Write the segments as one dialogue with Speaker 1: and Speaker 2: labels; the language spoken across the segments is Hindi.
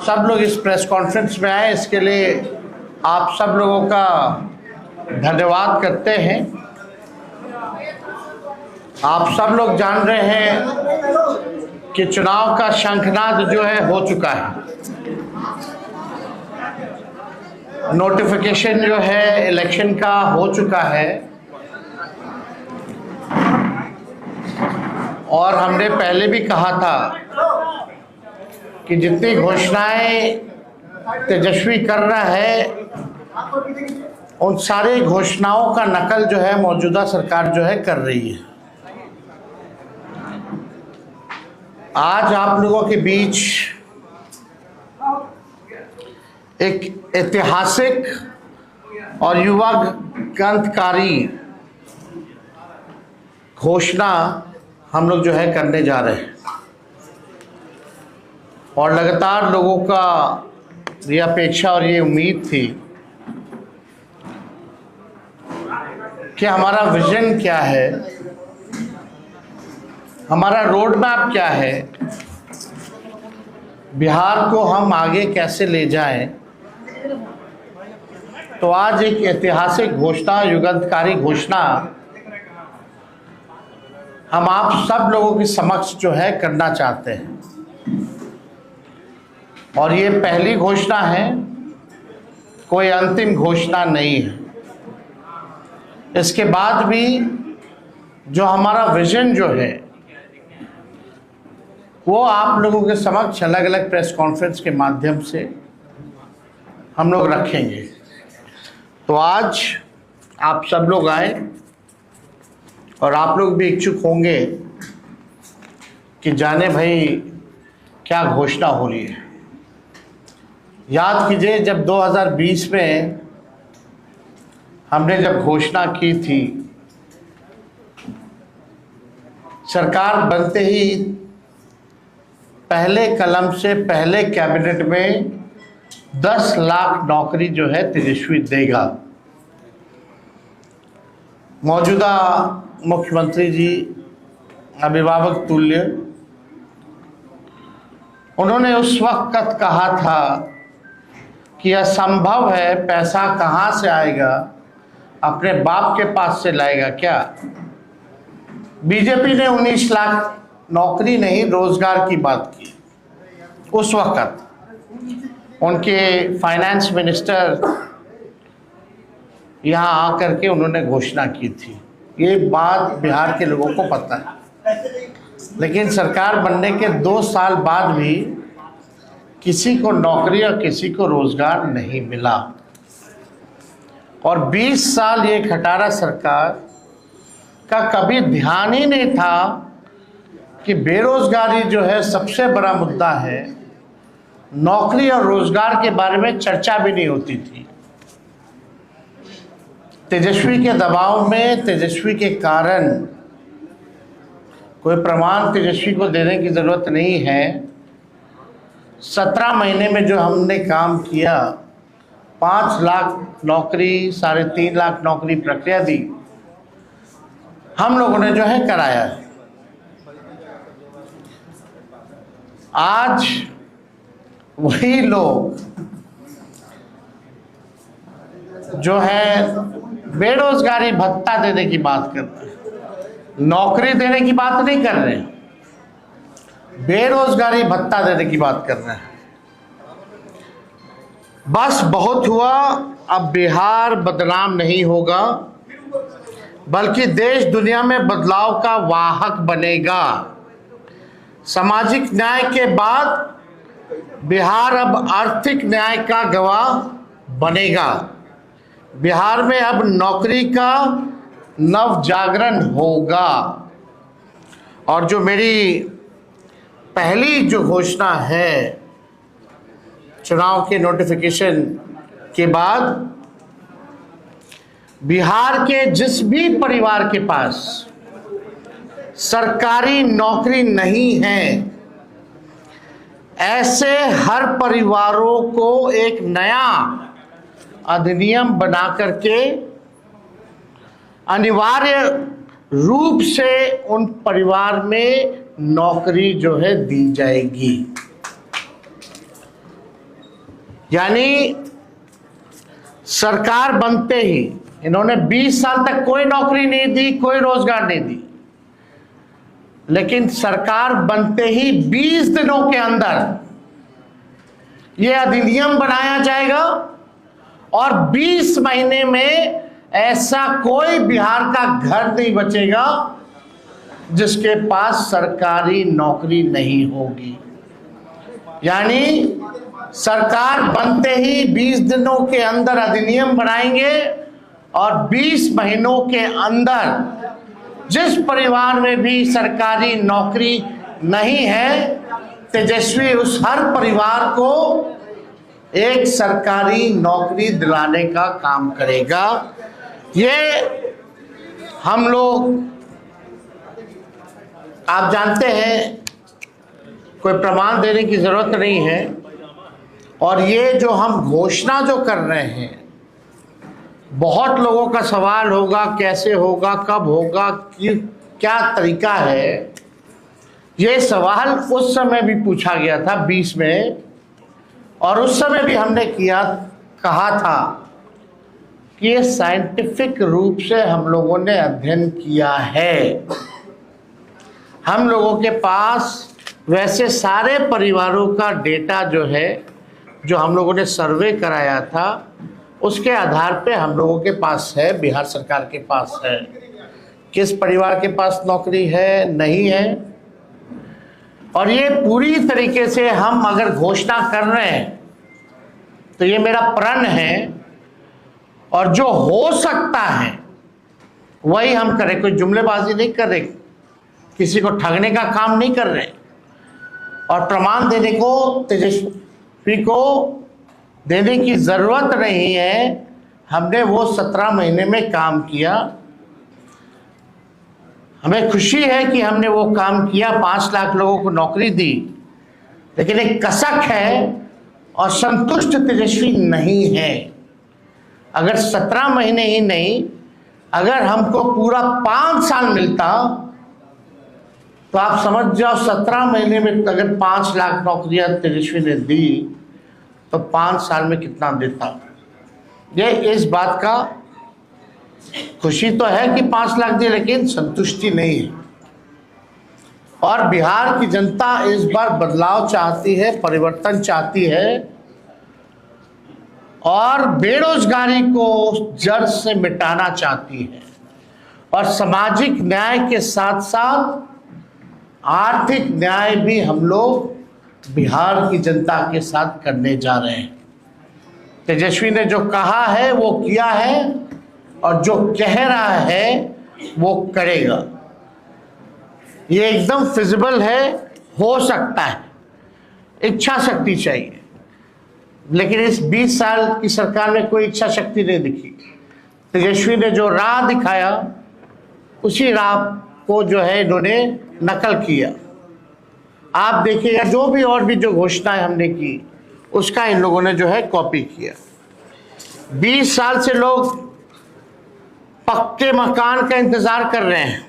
Speaker 1: सब लोग इस प्रेस कॉन्फ्रेंस में आए, इसके लिए आप सब लोगों का धन्यवाद करते हैं। आप सब लोग जान रहे हैं कि चुनाव का शंखनाद जो है हो चुका है। नोटिफिकेशन जो है इलेक्शन का हो चुका है और हमने पहले भी कहा था कि जितनी घोषणाएं तेजस्वी कर रहा है उन सारी घोषणाओं का नकल जो है मौजूदा सरकार जो है कर रही है। आज आप लोगों के बीच एक ऐतिहासिक और युवा क्रांतिकारी घोषणा हम लोग जो है करने जा रहे हैं और लगातार लोगों का ये अपेक्षा और ये उम्मीद थी कि हमारा विजन क्या है, हमारा रोड मैप क्या है, बिहार को हम आगे कैसे ले जाएं। तो आज एक ऐतिहासिक घोषणा, युगांतकारी घोषणा हम आप सब लोगों के समक्ष जो है करना चाहते हैं और ये पहली घोषणा है, कोई अंतिम घोषणा नहीं है। इसके बाद भी जो हमारा विजन जो है वो आप लोगों के समक्ष अलग अलग प्रेस कॉन्फ्रेंस के माध्यम से हम लोग रखेंगे। तो आज आप सब लोग आए और आप लोग भी इच्छुक होंगे कि जाने भाई क्या घोषणा हो रही है। याद कीजिए जब 2020 में हमने जब घोषणा की थी, सरकार बनते ही पहले कलम से पहले कैबिनेट में 10 लाख नौकरी जो है तेजस्वी देगा। मौजूदा मुख्यमंत्री जी अभिभावक तुल्य, उन्होंने उस वक्त कहा था कि असंभव है, पैसा कहाँ से आएगा, अपने बाप के पास से लाएगा क्या। बीजेपी ने 19 लाख नौकरी नहीं रोजगार की बात की। उस वक्त उनके फाइनेंस मिनिस्टर यहाँ आकर के उन्होंने घोषणा की थी। ये बात बिहार के लोगों को पता है, लेकिन सरकार बनने के 2 साल बाद भी किसी को नौकरी और किसी को रोजगार नहीं मिला और 20 साल ये खटारा सरकार का कभी ध्यान ही नहीं था कि बेरोजगारी जो है सबसे बड़ा मुद्दा है। नौकरी और रोजगार के बारे में चर्चा भी नहीं होती थी। तेजस्वी के दबाव में, तेजस्वी के कारण, कोई प्रमाण तेजस्वी को देने की जरूरत नहीं है, 17 महीने में जो हमने काम किया, 5 लाख नौकरी, 3.5 लाख नौकरी प्रक्रिया दी, हम लोगों ने जो है कराया है। आज वही लोग जो है बेरोजगारी भत्ता देने की बात कर रहे हैं, नौकरी देने की बात नहीं कर रहे हैं, बेरोजगारी भत्ता देने की बात कर रहे हैं। बस बहुत हुआ, अब बिहार बदनाम नहीं होगा बल्कि देश दुनिया में बदलाव का वाहक बनेगा। सामाजिक न्याय के बाद बिहार अब आर्थिक न्याय का गवाह बनेगा। बिहार में अब नौकरी का नव जागरण होगा और जो मेरी पहली जो घोषणा है चुनाव के नोटिफिकेशन के बाद, बिहार के जिस भी परिवार के पास सरकारी नौकरी नहीं है, ऐसे हर परिवारों को एक नया अधिनियम बना करके अनिवार्य रूप से उन परिवार में नौकरी जो है दी जाएगी। यानी सरकार बनते ही इन्होंने 20 साल तक कोई नौकरी नहीं दी, कोई रोजगार नहीं दी, लेकिन सरकार बनते ही 20 दिनों के अंदर यह अधिनियम बनाया जाएगा और 20 महीने में ऐसा कोई बिहार का घर नहीं बचेगा जिसके पास सरकारी नौकरी नहीं होगी। यानी सरकार बनते ही 20 दिनों के अंदर अधिनियम बनाएंगे और 20 महीनों के अंदर जिस परिवार में भी सरकारी नौकरी नहीं है, तेजस्वी उस हर परिवार को एक सरकारी नौकरी दिलाने का काम करेगा। ये हम लोग, आप जानते हैं, कोई प्रमाण देने की जरूरत नहीं है। और ये जो हम घोषणा जो कर रहे हैं, बहुत लोगों का सवाल होगा कैसे होगा, कब होगा, क्या तरीका है। ये सवाल उस समय भी पूछा गया था 20 में, और उस समय भी हमने कहा था कि ये साइंटिफिक रूप से हम लोगों ने अध्ययन किया है। हम लोगों के पास वैसे सारे परिवारों का डेटा जो है, जो हम लोगों ने सर्वे कराया था, उसके आधार पे हम लोगों के पास है, बिहार सरकार के पास है, किस परिवार के पास नौकरी है, नहीं है। और ये पूरी तरीके से हम अगर घोषणा कर रहे हैं तो ये मेरा प्रण है, और जो हो सकता है वही हम करें। कोई जुमलेबाजी नहीं कर रहे, किसी को ठगने का काम नहीं कर रहे, और प्रमाण देने को तेजस्वी को देने की जरूरत नहीं है। हमने वो 17 महीने में काम किया। हमें खुशी है कि हमने वो काम किया, 5 लाख लोगों को नौकरी दी, लेकिन एक कसक है और संतुष्ट तेजस्वी नहीं है। अगर 17 महीने ही नहीं, अगर हमको पूरा 5 साल मिलता तो आप समझ जाओ 17 महीने में अगर 5 लाख नौकरियां तेजस्वी ने दी तो 5 साल में कितना देता। ये इस बात का खुशी तो है कि 5 लाख दी, लेकिन संतुष्टि नहीं है। और बिहार की जनता इस बार बदलाव चाहती है, परिवर्तन चाहती है, और बेरोजगारी को जड़ से मिटाना चाहती है, और सामाजिक न्याय के साथ साथ आर्थिक न्याय भी हम लोग बिहार की जनता के साथ करने जा रहे हैं। तेजस्वी ने जो कहा है वो किया है, और जो कह रहा है वो करेगा। ये एकदम फिजिबल है, हो सकता है, इच्छा शक्ति चाहिए। लेकिन इस 20 साल की सरकार में कोई इच्छा शक्ति नहीं दिखी। तेजस्वी ने जो राह दिखाया, उसी राह को जो है इन्होंने नकल किया। आप देखिएगा जो भी और भी जो घोषणाएं हमने की, उसका इन लोगों ने जो है कॉपी किया। 20 साल से लोग पक्के मकान का इंतजार कर रहे हैं,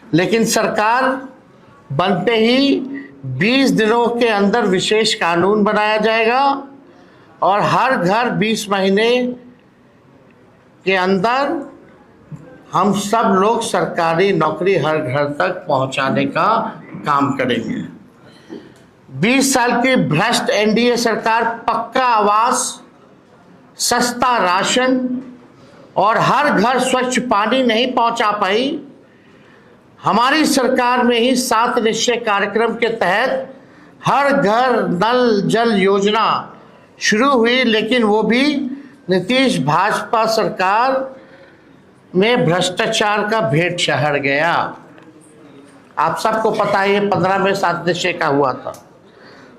Speaker 1: लेकिन सरकार बनते ही 20 दिनों के अंदर विशेष कानून बनाया जाएगा, और हर घर 20 महीने के अंदर हम सब लोग सरकारी नौकरी हर घर तक पहुंचाने का काम करेंगे। 20 साल की भ्रष्ट एनडीए सरकार पक्का आवास, सस्ता राशन और हर घर स्वच्छ पानी नहीं पहुंचा पाई। हमारी सरकार में ही 7 निश्चय कार्यक्रम के तहत हर घर नल जल योजना शुरू हुई, लेकिन वो भी नीतीश भाजपा सरकार में भ्रष्टाचार का भेंट चढ़ गया। आप सबको पता है, ये 15 में 7 निश्चय का हुआ था।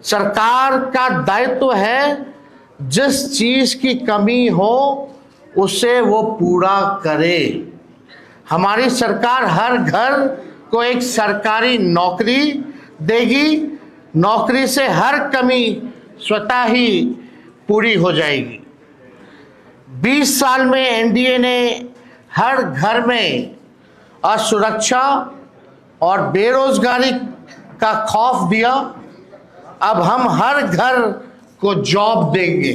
Speaker 1: सरकार का दायित्व है जिस चीज की कमी हो उसे वो पूरा करे। हमारी सरकार हर घर को एक सरकारी नौकरी देगी, नौकरी से हर कमी स्वतः ही पूरी हो जाएगी। 20 साल में एनडीए ने हर घर में असुरक्षा और बेरोजगारी का खौफ दिया। अब हम हर घर को जॉब देंगे।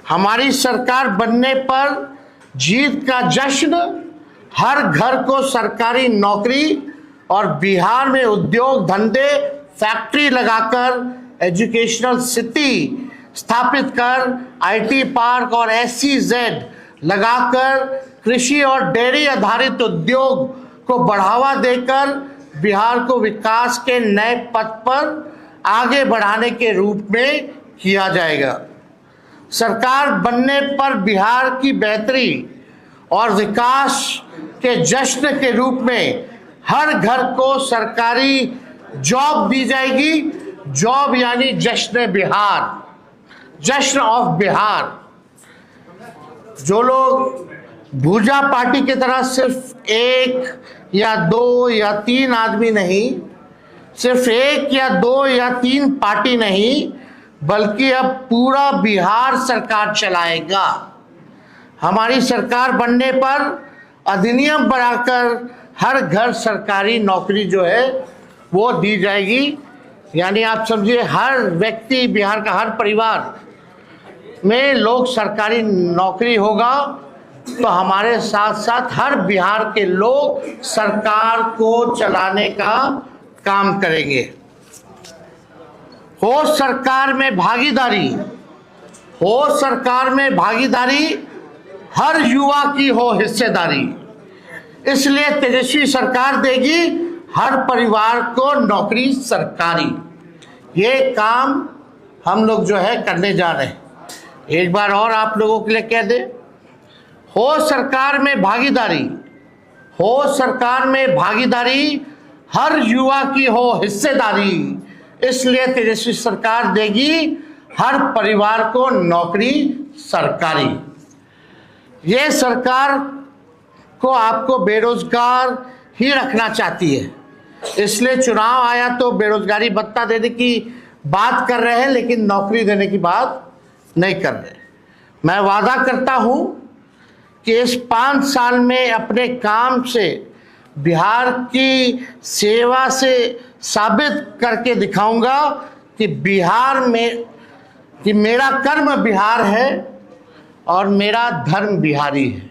Speaker 1: हमारी सरकार बनने पर जीत का जश्न, हर घर को सरकारी नौकरी और बिहार में उद्योग धंधे फैक्ट्री लगाकर एजुकेशनल सिटी स्थापित कर आईटी पार्क और SEZ लगाकर कृषि और डेयरी आधारित उद्योग को बढ़ावा देकर बिहार को विकास के नए पथ पर आगे बढ़ाने के रूप में किया जाएगा। सरकार बनने पर बिहार की बेहतरी और विकास के जश्न के रूप में हर घर को सरकारी जॉब दी जाएगी। जॉब यानी जश्न बिहार, जश्न ऑफ बिहार। जो लोग भूजा पार्टी की तरह सिर्फ 1 या 2 या 3 आदमी नहीं, सिर्फ 1 या 2 या 3 पार्टी नहीं, बल्कि अब पूरा बिहार सरकार चलाएगा। हमारी सरकार बनने पर अधिनियम बनाकर हर घर सरकारी नौकरी जो है वो दी जाएगी। यानी आप समझिए हर व्यक्ति, बिहार का हर परिवार में लोग सरकारी नौकरी होगा, तो हमारे साथ साथ हर बिहार के लोग सरकार को चलाने का काम करेंगे। हो सरकार में भागीदारी, हो सरकार में भागीदारी, हर युवा की हो हिस्सेदारी। इसलिए तेजस्वी सरकार देगी हर परिवार को नौकरी सरकारी। ये काम हम लोग जो है करने जा रहे हैं। एक बार और आप लोगों के लिए कह दे, हो सरकार में भागीदारी, हो सरकार में भागीदारी, हर युवा की हो हिस्सेदारी। इसलिए तेजस्वी सरकार देगी हर परिवार को नौकरी सरकारी। ये सरकार को आपको बेरोजगार ही रखना चाहती है, इसलिए चुनाव आया तो बेरोजगारी भत्ता देने की बात कर रहे हैं, लेकिन नौकरी देने की बात नहीं कर रहे। मैं वादा करता हूं कि इस 5 साल में अपने काम से बिहार की सेवा से साबित करके दिखाऊंगा कि बिहार में कि मेरा कर्म बिहार है और मेरा धर्म बिहारी है।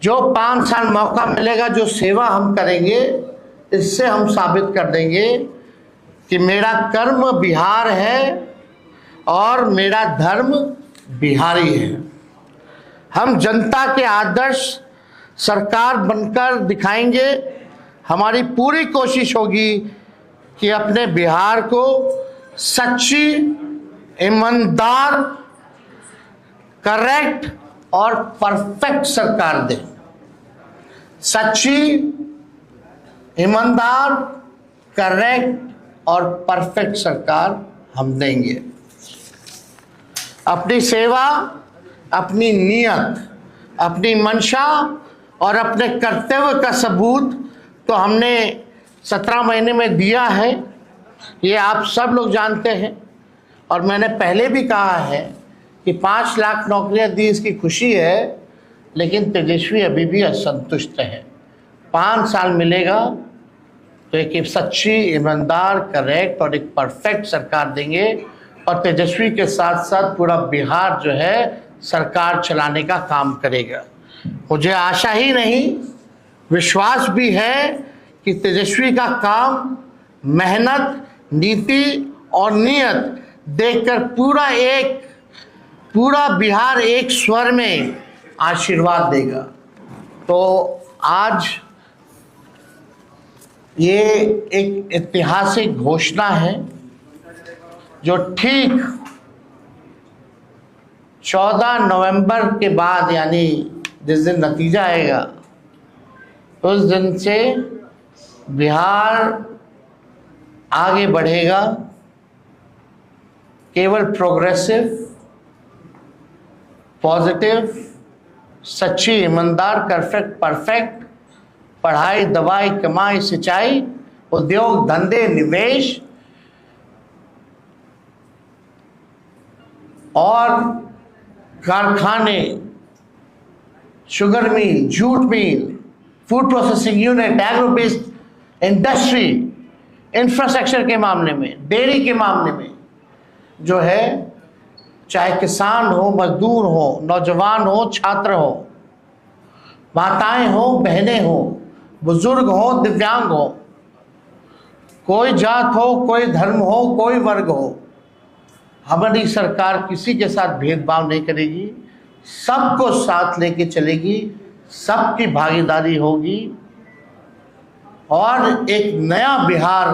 Speaker 1: जो 5 साल मौका मिलेगा, जो सेवा हम करेंगे, इससे हम साबित कर देंगे कि मेरा कर्म बिहार है और मेरा धर्म बिहारी है। हम जनता के आदर्श सरकार बनकर दिखाएंगे। हमारी पूरी कोशिश होगी कि अपने बिहार को सच्ची, ईमानदार, करेक्ट और परफेक्ट सरकार दें। सच्ची, ईमानदार, करेक्ट और परफेक्ट सरकार हम देंगे। अपनी सेवा, अपनी नियत, अपनी मंशा और अपने कर्तव्य का सबूत तो हमने 17 महीने में दिया है, ये आप सब लोग जानते हैं। और मैंने पहले भी कहा है कि 5 लाख नौकरियां दी, इसकी खुशी है, लेकिन तेजस्वी अभी भी असंतुष्ट है। 5 साल मिलेगा तो एक सच्ची, ईमानदार, करेक्ट और एक परफेक्ट सरकार देंगे। और तेजस्वी के साथ साथ पूरा बिहार जो है सरकार चलाने का काम करेगा। मुझे आशा ही नहीं, विश्वास भी है कि तेजस्वी का काम, मेहनत, नीति और नियत देखकर पूरा बिहार एक स्वर में आशीर्वाद देगा। तो आज ये एक ऐतिहासिक घोषणा है जो ठीक 14 नवंबर के बाद, यानी जिस दिन नतीजा आएगा उस दिन से बिहार आगे बढ़ेगा। केवल प्रोग्रेसिव, पॉजिटिव, सच्ची, ईमानदार, परफेक्ट, पढ़ाई, दवाई, कमाई, सिंचाई, उद्योग, धंधे, निवेश और कारखाने, sugar mill, jute mill, food processing unit, agro based industry, infrastructure के मामले में, डेयरी के मामले में जो है, चाहे किसान हो, मजदूर हो, नौजवान हो, छात्र हो, माताएं हो, बहनें हो, बुजुर्ग हो, दिव्यांग हो, कोई जात हो, कोई धर्म हो, कोई वर्ग हो, हमारी सरकार किसी के साथ भेदभाव नहीं करेगी, सबको साथ लेके चलेगी, सबकी भागीदारी होगी और एक नया बिहार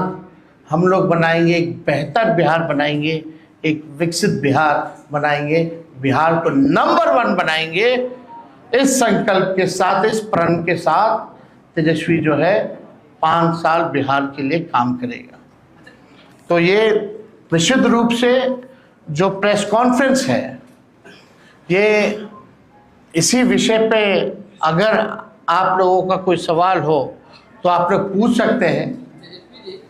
Speaker 1: हम लोग बनाएंगे, एक बेहतर बिहार बनाएंगे, एक विकसित बिहार बनाएंगे, बिहार को नंबर 1 बनाएंगे। इस संकल्प के साथ, इस प्रण के साथ तेजस्वी जो है 5 साल बिहार के लिए काम करेगा। तो ये निश्चित रूप से जो प्रेस कॉन्फ्रेंस है, ये इसी विषय पे अगर आप लोगों का कोई सवाल हो तो आप लोग पूछ सकते हैं।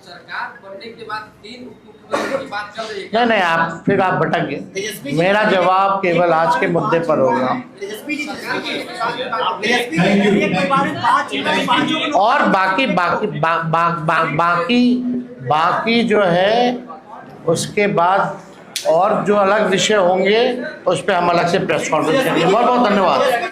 Speaker 2: सरकार बनने के बाद 3 उपमुख्यमंत्री की बात चल रही है।
Speaker 1: नहीं, आप फिर आप भटक गए। मेरा जवाब केवल आज के मुद्दे पर होगा और बाकी जो है उसके बाद और जो अलग विषय होंगे उस पर हम अलग से प्रेस कॉन्फ्रेंस करेंगे। बहुत बहुत धन्यवाद।